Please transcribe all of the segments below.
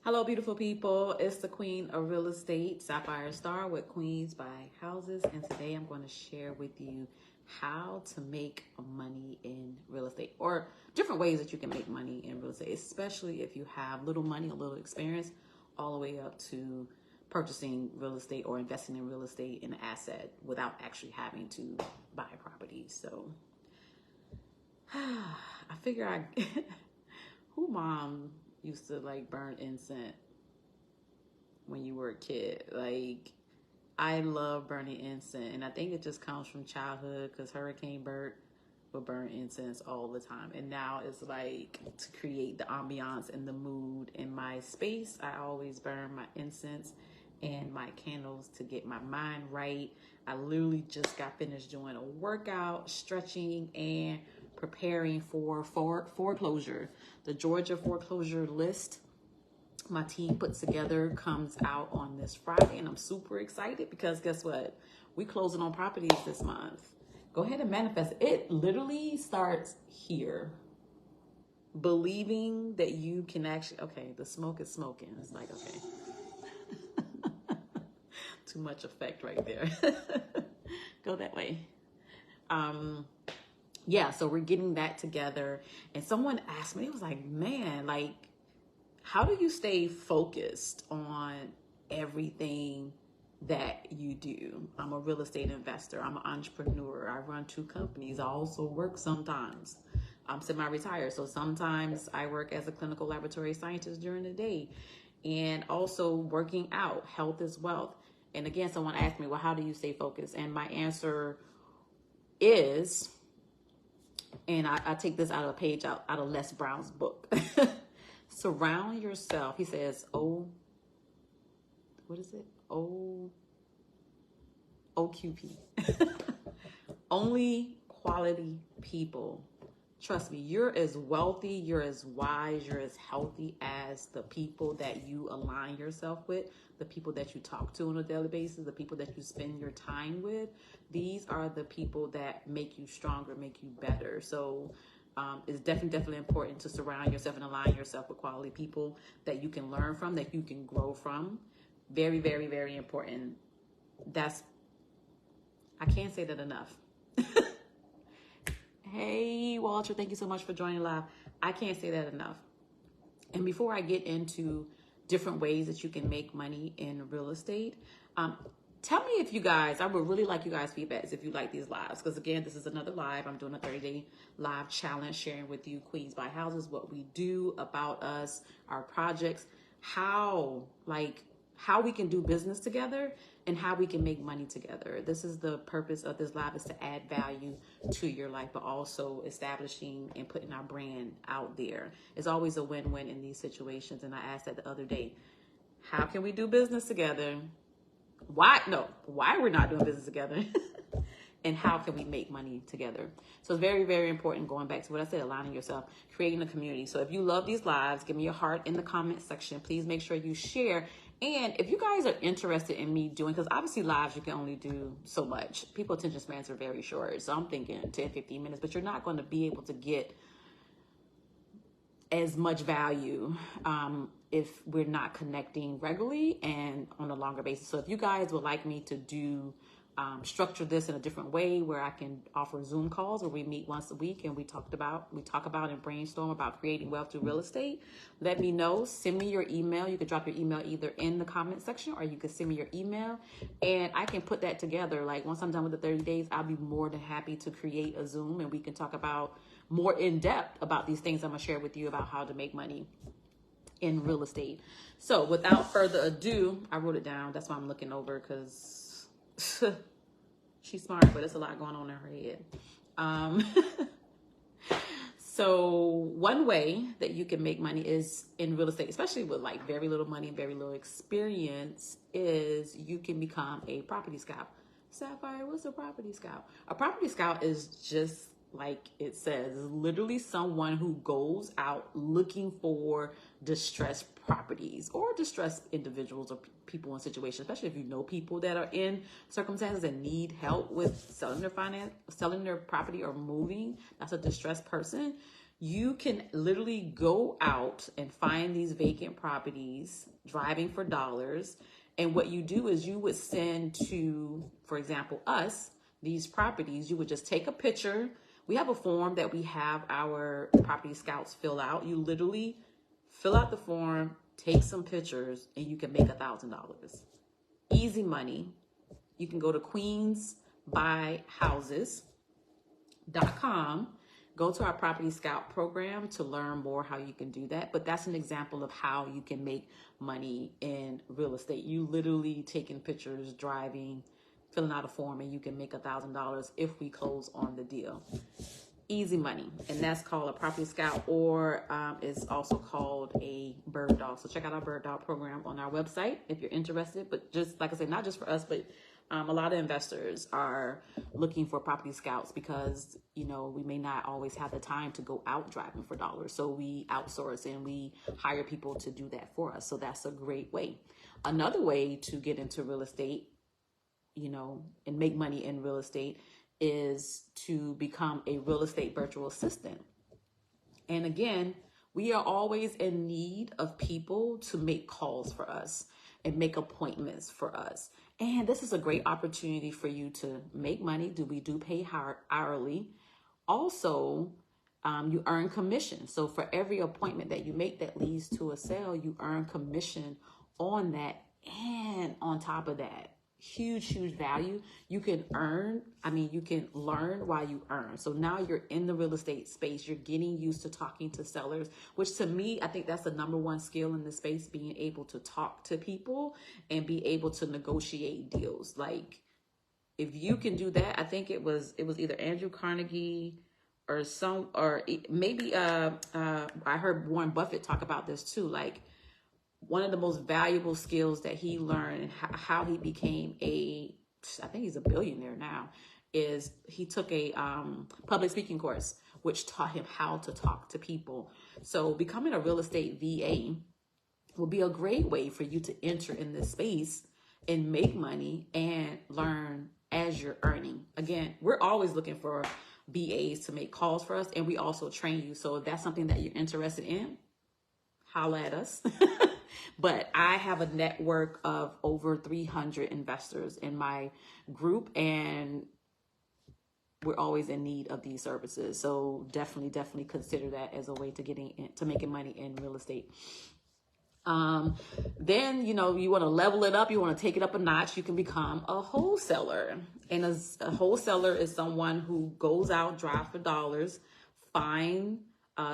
Hello, beautiful people. It's the Queen of Real Estate, Sapphire Star with Queens Buy Houses. And today I'm going to share with you how to make money in real estate, or different ways that you can make money in real estate, especially if you have little money, a little experience, all the way up to purchasing real estate or investing in real estate in an asset without actually having to buy a property. So I figure who mom used to like burn incense when you were a kid? Like, I love burning incense, and I think it just comes from childhood because Hurricane Bert would burn incense all the time. And now it's like to create the ambiance and the mood in my space, I always burn my incense and my candles to get my mind right. I literally just got finished doing a workout, stretching, and preparing for foreclosure. The Georgia foreclosure list my team puts together comes out on this Friday, and I'm super excited because guess what? We closing on properties this month. Go ahead and manifest. It literally starts here. Believing that you can actually, okay, the smoke is smoking. It's like, okay. Too much effect right there. Go that way. Yeah, so we're getting that together. And someone asked me, it was like, man, like, how do you stay focused on everything that you do? I'm a real estate investor. I'm an entrepreneur. I run 2 companies. I also work sometimes. I'm semi-retired. So sometimes I work as a clinical laboratory scientist during the day, and also working out. Health is wealth. And again, someone asked me, well, how do you stay focused? And my answer is, and I take this out of a page out of Les Brown's book. Surround yourself. He says, what is it? OQP. Only quality people. Trust me, you're as wealthy, you're as wise, you're as healthy as the people that you align yourself with, the people that you talk to on a daily basis, the people that you spend your time with. These are the people that make you stronger, make you better. So it's definitely important to surround yourself and align yourself with quality people that you can learn from, that you can grow from. Very, very, very important. I can't say that enough. Hey, Walter, thank you so much for joining live. I can't say that enough. And before I get into different ways that you can make money in real estate, tell me if you guys, I would really like you guys' feedbacks if you like these lives. Because again, this is another live. I'm doing a 30-day live challenge, sharing with you Queens Buy Houses, what we do, about us, our projects, how we can do business together and how we can make money together. This is the purpose of this live, is to add value to your life, but also establishing and putting our brand out there. It's always a win-win in these situations. And I asked that the other day, how can we do business together? Why we're not doing business together and how can we make money together? So it's very, very important, going back to what I said, aligning yourself, creating a community. So if you love these lives, give me a heart in the comment section. Please make sure you share. And if you guys are interested in me doing, because obviously lives, you can only do so much. People's attention spans are very short. So I'm thinking 10, 15 minutes, but you're not going to be able to get as much value if we're not connecting regularly and on a longer basis. So if you guys would like me to do structure this in a different way, where I can offer Zoom calls where we meet once a week and we talk about and brainstorm about creating wealth through real estate, let me know. Send me your email. You can drop your email either in the comment section or you can send me your email and I can put that together. Like once I'm done with the 30 days, I'll be more than happy to create a Zoom and we can talk about more in depth about these things I'm gonna share with you about how to make money in real estate. So without further ado, I wrote it down. That's why I'm looking over, because she's smart, but it's a lot going on in her head. So one way that you can make money is in real estate, especially with like very little money and very little experience, is you can become a property scout. Sapphire, what's a property scout? A property scout is just like it says, literally someone who goes out looking for distressed properties or distressed individuals or people in situations, especially if you know people that are in circumstances that need help with selling their property or moving. That's a distressed person. You can literally go out and find these vacant properties, driving for dollars. And what you do is you would send to, for example, us, these properties. You would just take a picture. We have a form that we have our property scouts fill out. You literally fill out the form, take some pictures, and you can make $1,000. Easy money. You can go to queensbuyhouses.com. Go to our Property Scout program to learn more how you can do that. But that's an example of how you can make money in real estate. You literally taking pictures, driving, filling out a form, and you can make $1,000 if we close on the deal. Easy money. And that's called a Property Scout, or it's also called a Bird Dog. So check out our Bird Dog program on our website if you're interested. But just like I said, not just for us, but a lot of investors are looking for property scouts because, you know, we may not always have the time to go out driving for dollars. So we outsource and we hire people to do that for us. So that's a great way. Another way to get into real estate, you know, and make money in real estate is to become a real estate virtual assistant. And again, we are always in need of people to make calls for us and make appointments for us. And this is a great opportunity for you to make money. We do pay hourly. Also, you earn commission. So for every appointment that you make that leads to a sale, you earn commission on that. And on top of that, huge value. You can you can learn while you earn. So now you're in the real estate space. You're getting used to talking to sellers, which to me, I think that's the number one skill in the space, being able to talk to people and be able to negotiate deals. Like if you can do that, I think it was either Andrew Carnegie or maybe I heard Warren Buffett talk about this too. Like one of the most valuable skills that he learned and how he became I think he's a billionaire now, is he took a public speaking course, which taught him how to talk to people. So becoming a real estate VA will be a great way for you to enter in this space and make money and learn as you're earning. Again, we're always looking for VAs to make calls for us, and we also train you. So if that's something that you're interested in, holla at us. But I have a network of over 300 investors in my group, and we're always in need of these services. So definitely consider that as a way to making money in real estate. Then, you know, you want to level it up. You want to take it up a notch. You can become a wholesaler. And a wholesaler is someone who goes out, drives for dollars, find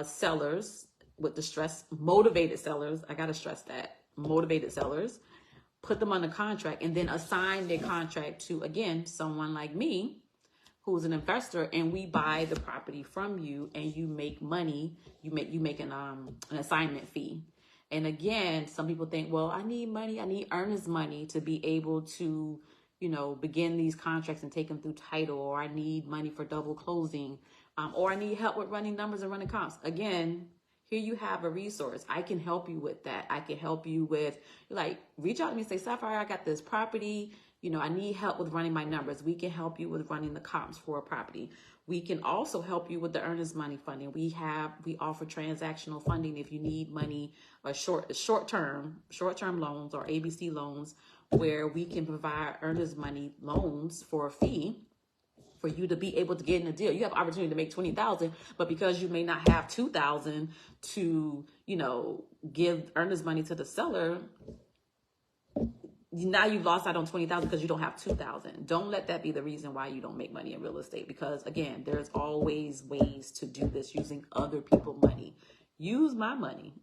sellers with motivated sellers. I got to stress that. Motivated sellers, put them under contract, and then assign their contract to, again, someone like me, who's an investor, and we buy the property from you, and you make money. You make an assignment fee. And again, some people think, well, I need money. I need earnest money to be able to, you know, begin these contracts and take them through title, or I need money for double closing, or I need help with running numbers and running comps. Again, here you have a resource. I can help you with that. I can help you with, like, reach out to me and say, Sapphire, I got this property. You know, I need help with running my numbers. We can help you with running the comps for a property. We can also help you with the earnest money funding. We offer transactional funding if you need money, or short-term loans or ABC loans, where we can provide earnest money loans for a fee for you to be able to get in a deal. You have opportunity to make $20,000, but because you may not have $2,000 to, you know, give earnest money to the seller, now you've lost out on $20,000 because you don't have $2,000. Don't let that be the reason why you don't make money in real estate, because again, there's always ways to do this using other people's money. Use my money.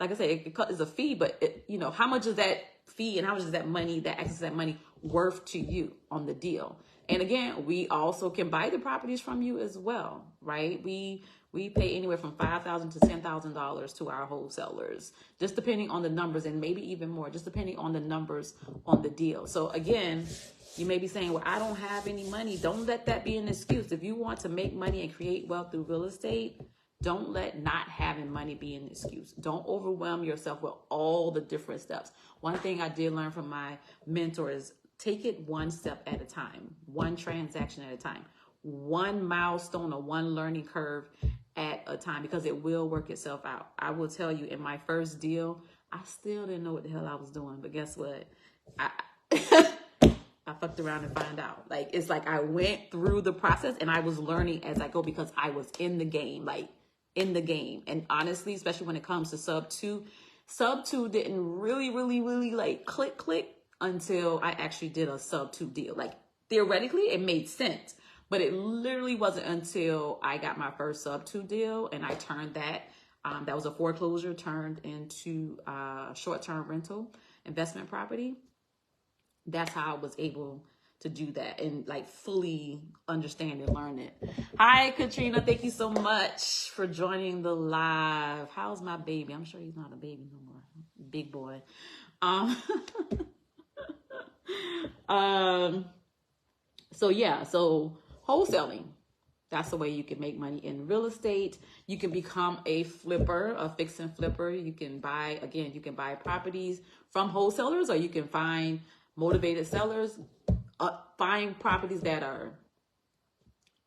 Like I said, it's a fee, but you know, how much is that fee and how much is that money, that access to that money, worth to you on the deal? And again, we also can buy the properties from you as well, right? We pay anywhere from $5,000 to $10,000 to our wholesalers, just depending on the numbers, and maybe even more, just depending on the numbers on the deal. So again, you may be saying, well, I don't have any money. Don't let that be an excuse. If you want to make money and create wealth through real estate, don't let not having money be an excuse. Don't overwhelm yourself with all the different steps. One thing I did learn from my mentor is take it one step at a time, one transaction at a time. one milestone or one learning curve at a time, because it will work itself out. I will tell you, in my first deal, I still didn't know what the hell I was doing, but guess what? I I fucked around and found out. Like, it's like I went through the process and I was learning as I go, because I was in the game, like in the game. And honestly, especially when it comes to sub two didn't really like click until I actually did a sub 2 deal. Like, theoretically, it made sense, but it literally wasn't until I got my first sub 2 deal and I turned that. That was a foreclosure turned into short-term rental investment property. That's how I was able to do that and like fully understand and learn it. Hi, Katrina. Thank you so much for joining the live. How's my baby? I'm sure he's not a baby no more. Big boy. So yeah, so wholesaling, that's the way you can make money in real estate. You can become a flipper, a fix and flipper. You can buy properties from wholesalers, or you can find motivated sellers, find properties that are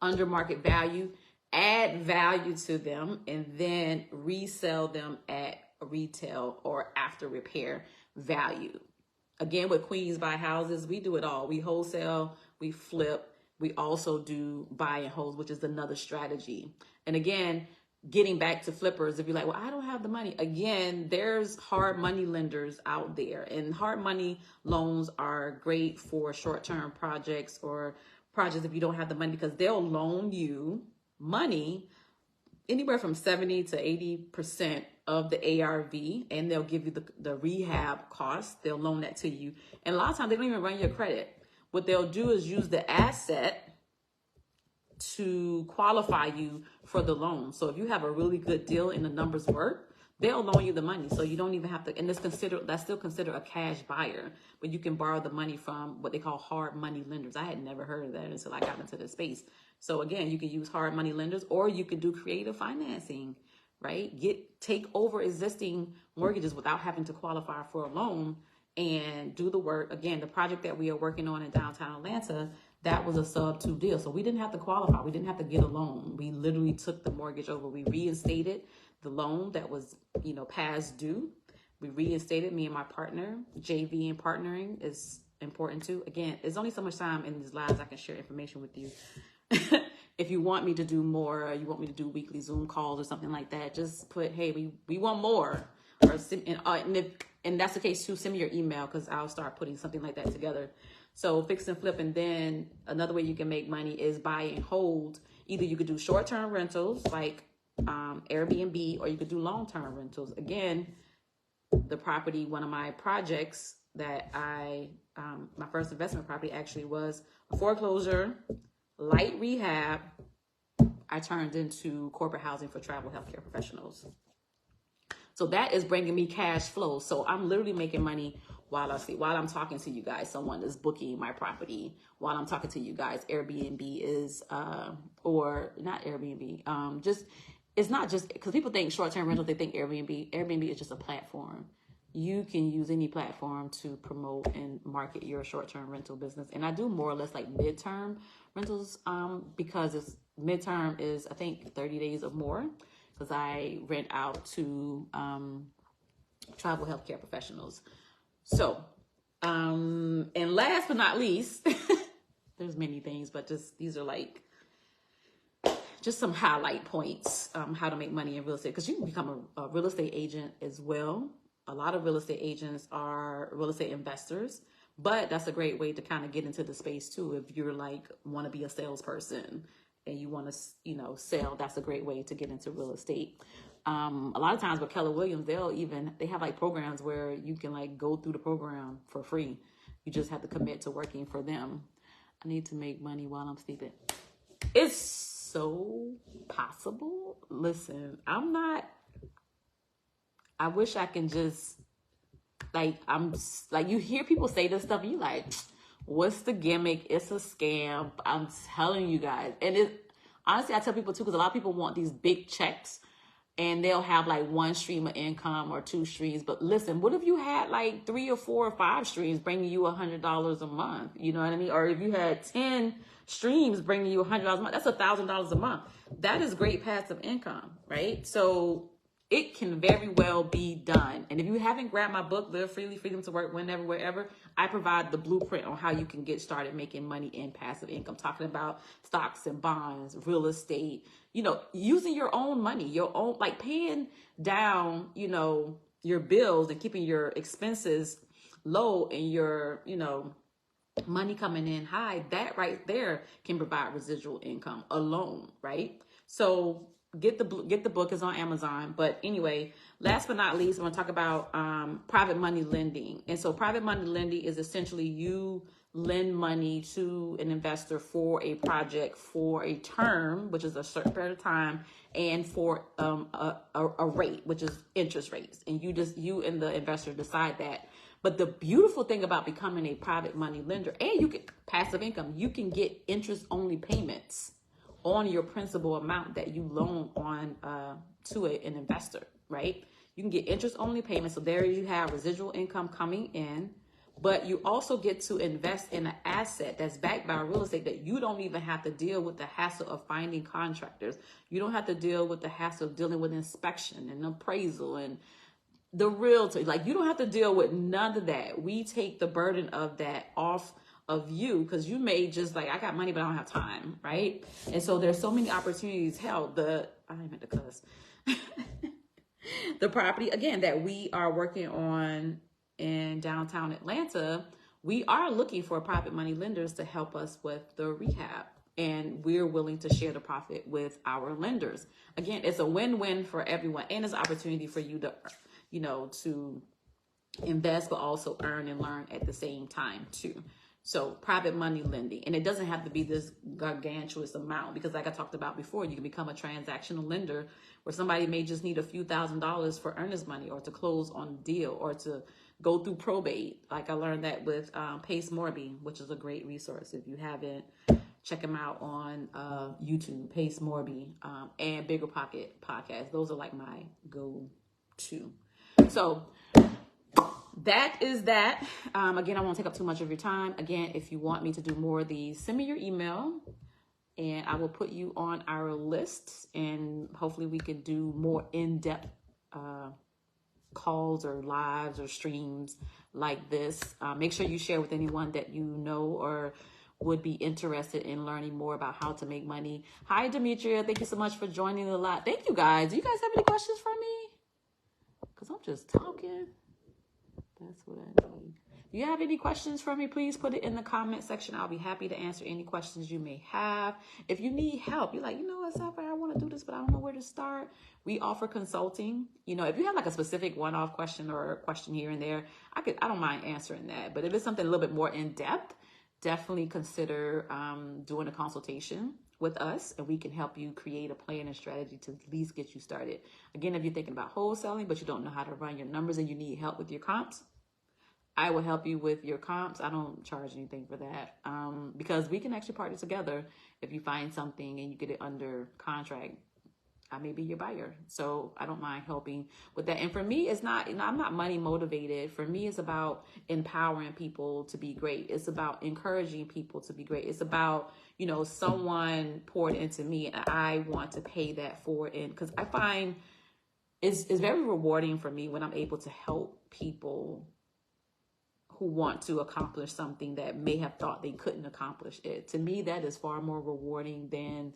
under market value, add value to them, and then resell them at retail or after repair value. Again, with Queens Buy Houses, we do it all. We wholesale, we flip, we also do buy and hold, which is another strategy. And again, getting back to flippers, if you're like, well, I don't have the money. Again, there's hard money lenders out there, and hard money loans are great for short-term projects or projects if you don't have the money, because they'll loan you money anywhere from 70 to 80% of the ARV, and they'll give you the rehab costs. They'll loan that to you. And a lot of times they don't even run your credit. What they'll do is use the asset to qualify you for the loan. So if you have a really good deal and the numbers work, they'll loan you the money. So you don't even have to, and that's still considered a cash buyer, but you can borrow the money from what they call hard money lenders. I had never heard of that until I got into the space. So again, you can use hard money lenders, or you can do creative financing, right? Take over existing mortgages without having to qualify for a loan and do the work. Again, the project that we are working on in downtown Atlanta, that was a sub 2 deal. So we didn't have to qualify. We didn't have to get a loan. We literally took the mortgage over. We reinstated the loan that was, past due. We reinstated, me and my partner. JV and partnering is important too. Again, there's only so much time in these lives I can share information with you. If you want me to do more, or you want me to do weekly Zoom calls or something like that, just put, hey, we want more. And that's the case too, send me your email, because I'll start putting something like that together. So fix and flip. And then another way you can make money is buy and hold. Either you could do short-term rentals like Airbnb, or you could do long-term rentals. Again, the property, one of my projects that my first investment property actually was a foreclosure, light rehab. I turned into corporate housing for travel healthcare professionals. So that is bringing me cash flow. So I'm literally making money while I'm talking to you guys. Someone is booking my property while I'm talking to you guys. Airbnb is, or not Airbnb. It's not just, because people think short-term rental, they think Airbnb. Airbnb is just a platform. You can use any platform to promote and market your short-term rental business. And I do more or less like midterm rentals, because midterm is, I think, 30 days or more, because I rent out to travel healthcare professionals. So, and last but not least, there's many things, but these are like just some highlight points, how to make money in real estate, because you can become a real estate agent as well. A lot of real estate agents are real estate investors, but that's a great way to kind of get into the space too. If you're like, want to be a salesperson and you want to, sell, that's a great way to get into real estate. A lot of times with Keller Williams, they have like programs where you can like go through the program for free. You just have to commit to working for them. I need to make money while I'm sleeping. It's so possible. Listen, I wish I can just you hear people say this stuff and you like, what's the gimmick? It's a scam. I'm telling you guys. And honestly, I tell people too, because a lot of people want these big checks and they'll have like one stream of income or two streams. But listen, what if you had like 3 or 4 or 5 streams bringing you $100 a month? You know what I mean? Or if you had 10 streams bringing you $100 a month, that's $1,000 a month. That is great passive income, right? So it can very well be done. And if you haven't grabbed my book, Live Freely, Freedom to Work Whenever, Wherever, I provide the blueprint on how you can get started making money in passive income, talking about stocks and bonds, real estate, you know, using your own money, your own, like paying down, you know, your bills and keeping your expenses low and your, you know, money coming in high. That right there can provide residual income alone, right? So get the book, is on Amazon. But anyway, last but not least, I want to talk about private money lending. And so private money lending is essentially you lend money to an investor for a project for a term, which is a certain period of time, and for a rate, which is interest rates. And you and the investor decide that. But the beautiful thing about becoming a private money lender, and you get passive income, you can get interest only payments on your principal amount that you loan on to an investor, right? You can get interest only payments. So there you have residual income coming in, but you also get to invest in an asset that's backed by real estate that you don't even have to deal with the hassle of finding contractors. You don't have to deal with the hassle of dealing with inspection and appraisal and the realtor. Like, you don't have to deal with none of that. We take the burden of that off of you, because you may just like, I got money, but I don't have time, right? And so there's so many opportunities. Hell, I meant to cuss. The property, again, that we are working on in downtown Atlanta, we are looking for private money lenders to help us with the rehab. And we're willing to share the profit with our lenders. Again, it's a win-win for everyone. And it's an opportunity for you to, you know, to invest, but also earn and learn at the same time too. So private money lending, and it doesn't have to be this gargantuous amount, because like I talked about before, you can become a transactional lender where somebody may just need a few $1,000s for earnest money, or to close on a deal, or to go through probate. Like I learned that with Pace Morby, which is a great resource. If you haven't, check them out on YouTube, Pace Morby, and Bigger Pocket podcast. Those are like my go-to. So that is that. Again, I won't take up too much of your time. Again, if you want me to do more of these, send me your email and I will put you on our list, and hopefully we can do more in-depth calls or lives or streams like this. Make sure you share with anyone that you know or would be interested in learning more about how to make money. Hi, Demetria. Thank you so much for joining a lot. Thank you, guys. Do you guys have any questions for me? Because I'm just talking. That's what I need. If you have any questions for me, please put it in the comment section. I'll be happy to answer any questions you may have. If you need help, you're like, you know what, Sapphire, I want to do this, but I don't know where to start. We offer consulting. You know, if you have like a specific one-off question or a question here and there, I don't mind answering that. But if it's something a little bit more in-depth, definitely consider doing a consultation with us, and we can help you create a plan and strategy to at least get you started. Again, if you're thinking about wholesaling, but you don't know how to run your numbers and you need help with your comps, I will help you with your comps. I don't charge anything for that, because we can actually partner together. If you find something and you get it under contract, I may be your buyer. So I don't mind helping with that. And for me, it's not, you know, I'm not money motivated. For me, it's about empowering people to be great. It's about encouraging people to be great. It's about, you know, someone poured into me and I want to pay that forward. And because I find it's very rewarding for me when I'm able to help people who want to accomplish something that may have thought they couldn't accomplish it. To me, that is far more rewarding than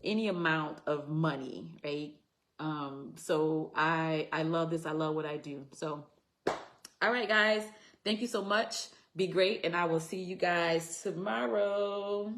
any amount of money, right? So I love this. I love what I do. So, all right, guys, thank you so much. Be great. And I will see you guys tomorrow.